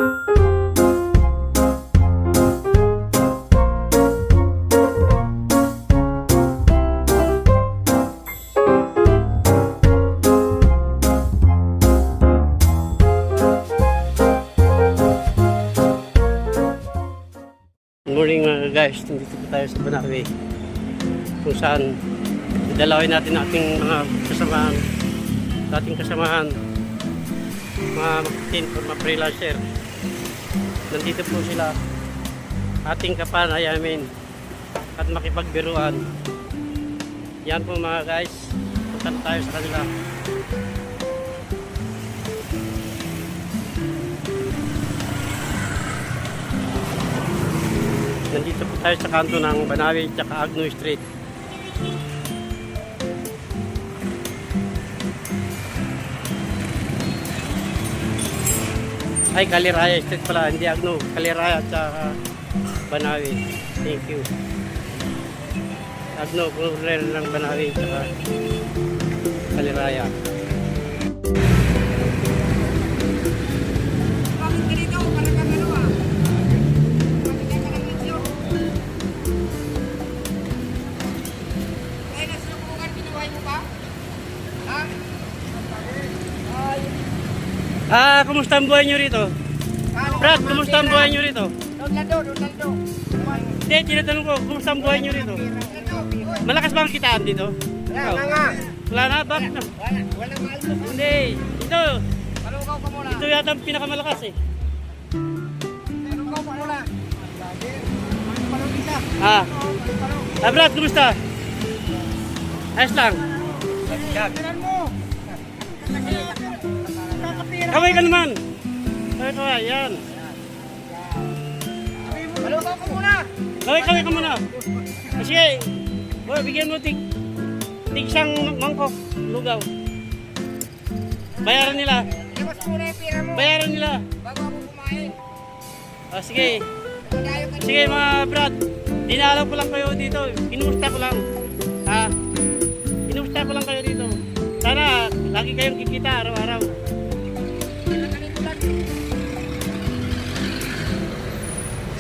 Morning mga guys, nandito po tayo sa Banawe kung saan dadalawin natin ating mga kasamahan mga makitin o mga freelancer. Nandito po sila ating kapanayamin at makipagbiruan. Yan po mga guys, punta tayo sa kanila. Nandito po tayo sa kanto ng Banawe at Agno Street. Ay, Kaliraya Street pala, hindi Agno. Kaliraya at Banawe. Thank you. Agno, corner ng Banawe at Kaliraya. Kumusta ang buhay nyo rito? Brad, kumusta ang buhay nyo rito? Hindi, tinatanong ko, kumusta ang buhay nyo rito? Malakas ba ang kitaan dito? Wala na, bakit na? Hindi, ito. Ito yata ang pinakamalakas eh. Brad, kumusta? Ayos lang. Kaway ka naman. Kaway, yan. Malugaw ka muna. Kaway ka muna. Sige, bigyan mo tig isang mangkok lugaw. Bayaran nila. Labas muna yung pira mo. Bayaran nila. Bago ako kumain. Sige. Sige mga brad. Dinalaw ko lang kayo dito. Inumusta ko lang. Inumusta ko lang kayo dito. Sana lagi kayong kikita araw-araw.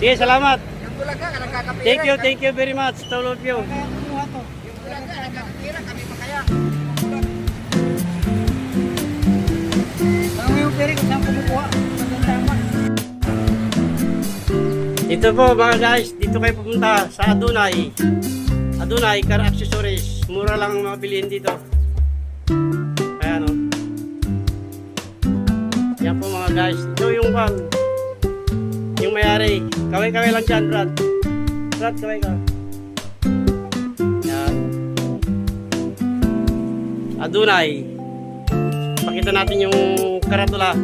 Sige, salamat. Yung bulaga, nagkakapira. Thank you very much to all of you. Yung bulaga, nagkakapira, kami pa kaya. Parang yung pira, kung saan kumukuha. Ito po mga guys, dito kayo pupunta sa Adunay. Adunay Car Accessories. Mura lang ang mga bilihin dito. Ayan o. Yan po mga guys. Ito yung yung may-ari. Kaway-kaway lang dyan, Brad. Brad, kaway ka. Yan. Adunay. Pakita natin yung karatula.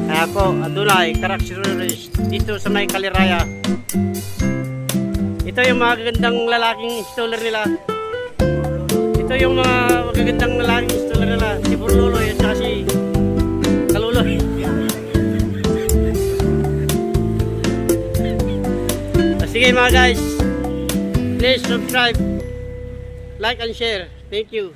Kaya po, Adunay Car Accessories. Dito sa may Kaliraya. Ito yung mga gagandang lalaking installer nila. Ito yung mga magagandang lalaking installer nila. Si Burluloy at saka si Kaluloy. Sige mga guys, please subscribe, like and share. Thank you.